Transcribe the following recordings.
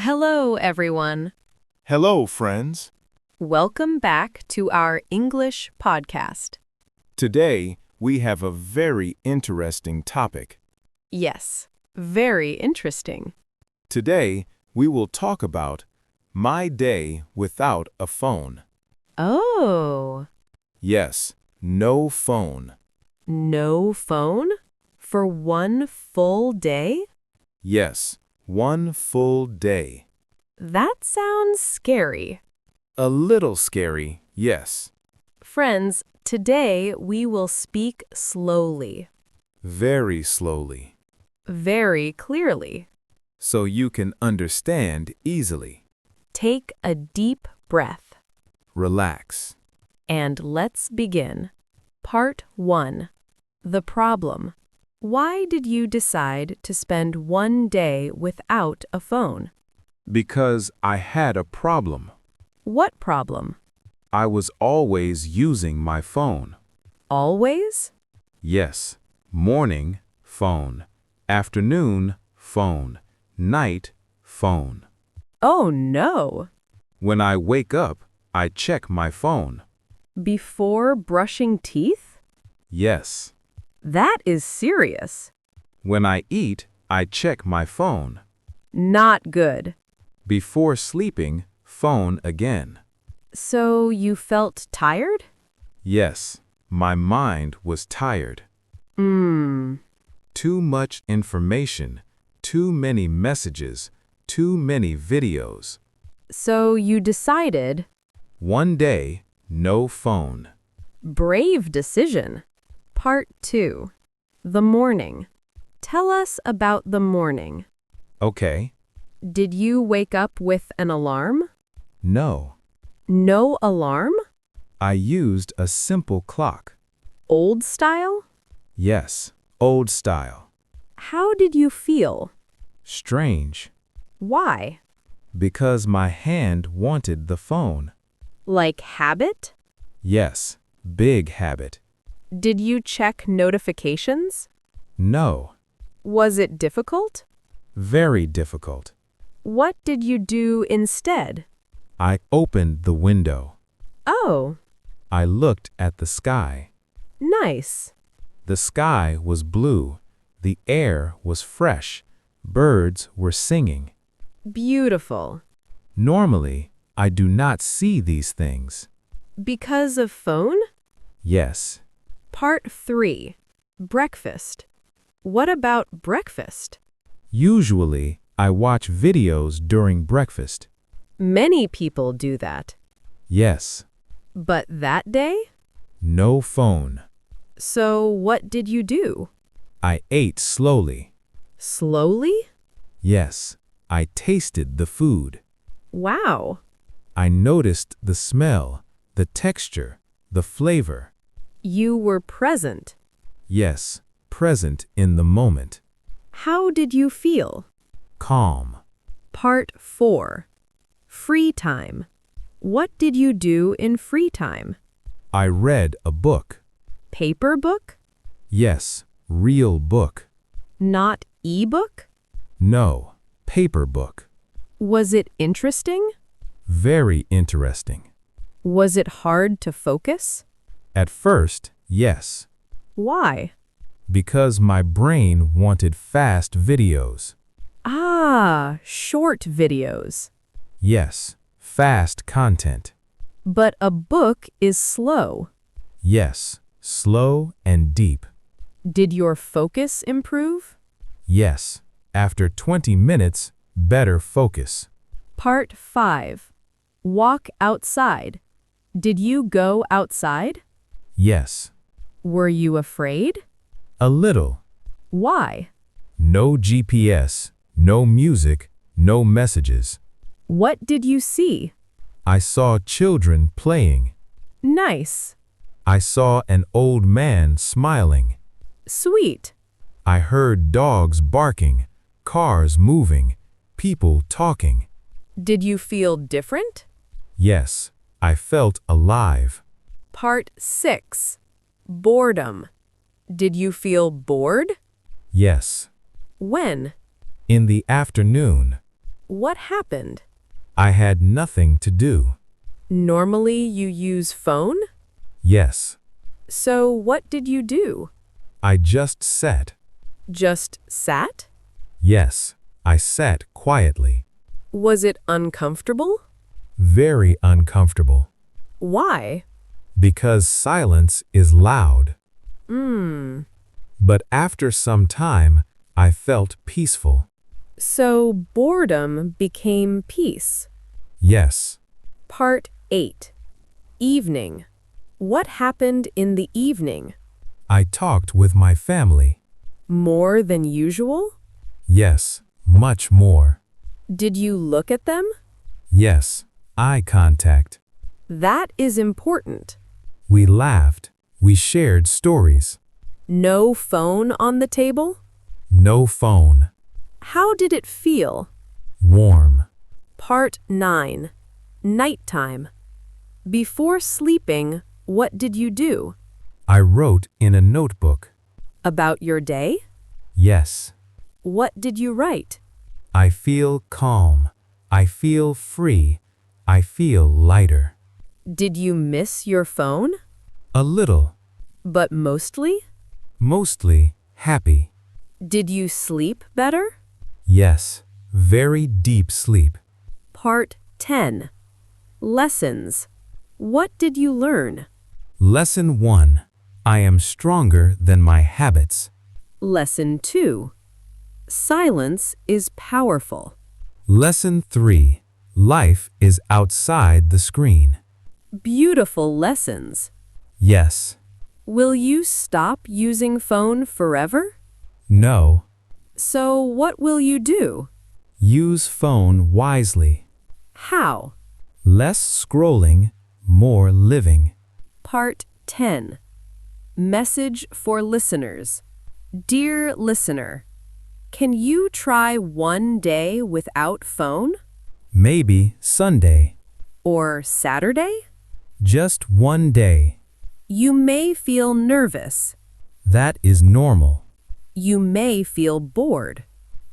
Hello, everyone. Hello, friends. Welcome back to our English podcast. Today, we have a very interesting topic. Yes, very interesting. Today, we will talk about my day without a phone. Oh, Yes, no phone. no phone? For one full day? Yes, one full day. That sounds scary. A little scary, yes. Friends, today we will speak slowly, Very slowly, very clearly. so you can understand easily. Take a deep breath, Relax. and let's begin. Part 1. The problem. Why did you decide to spend one day without a phone? Because I had a problem. What problem? I was always using my phone. Always? Yes, morning, phone. Afternoon, phone. Night, phone. Oh no! When I wake up, I check my phone. Before brushing teeth? Yes. That is serious. When I eat, I check my phone. Not good. Before sleeping, phone again. So you felt tired? Yes, my mind was tired. Too much information, too many messages, too many videos. So you decided. One day, no phone. Brave decision. Part 2. The morning. Tell us about the morning. Okay. Did you wake up with an alarm? No. No alarm? I used a simple clock. Old style? Yes, old style. How did you feel? Strange. Why? Because my hand wanted the phone. Like habit? Yes, big habit. Did you check notifications? No. Was it difficult? Very difficult. What did you do instead? I opened the window. Oh, I looked at the sky. nice. The sky was blue. The air was fresh. Birds were singing. Beautiful. Normally, I do not see these things. Because of phone? Yes. Part 3. Breakfast. What about breakfast? Usually, I watch videos during breakfast. Many people do that. Yes. But that day? No phone. So what did you do? I ate slowly. Slowly? Yes. I tasted the food. Wow. I noticed the smell, the texture, the flavor. You were present. Yes, present in the moment. How did you feel? Calm. Part 4. Free time. What did you do in free time? I read a book. Paper book? Yes, real book. Not e-book? No, paper book. Was it interesting? Very interesting. Was it hard to focus? At first, yes. Why? Because my brain wanted fast videos. Ah, short videos. Yes, fast content. But a book is slow. Yes, slow and deep. Did your focus improve? Yes, after 20 minutes, better focus. Part 5. Walk outside. Did you go outside? Yes, Were you afraid? a little. Why? No GPS, no music, no messages. What did you see? I saw children playing. Nice. I saw an old man smiling. Sweet. I heard dogs barking, cars moving, people talking. Did you feel different? Yes, I felt alive. Part 6. Boredom. Did you feel bored? Yes. When? In the afternoon. What happened? I had nothing to do. Normally you use phone? Yes, So what did you do? I just sat. Just sat? Yes, I sat quietly. Was it uncomfortable? Very uncomfortable. Why? Because silence is loud. Hmm. But after some time, I felt peaceful. So boredom became peace. Yes, Part 8. Evening. What happened in the evening? I talked with my family. More than usual? Yes, much more. Did you look at them? Yes, eye contact. That is important. We laughed. We shared stories. No phone on the table? No phone. How did it feel? Warm. Part 9. Nighttime. Before sleeping, what did you do? I wrote in a notebook. About your day? Yes, What did you write? I feel calm. I feel free. I feel lighter. Did you miss your phone? A little. But mostly? Mostly happy. Did you sleep better? Yes, very deep sleep. Part 10. Lessons. What did you learn? Lesson 1. I am stronger than my habits. Lesson 2. Silence is powerful. Lesson 3. Life is outside the screen. Beautiful lessons. Yes. Will you stop using phone forever? No. So what will you do? Use phone wisely. How? Less scrolling, more living. Part 10. Message for listeners. Dear listener, can you try one day without phone? Maybe Sunday. Or Saturday? Just one day. You may feel nervous. That is normal. You may feel bored.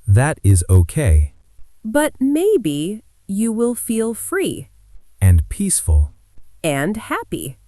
That is okay. But maybe you will feel free And peaceful. and happy.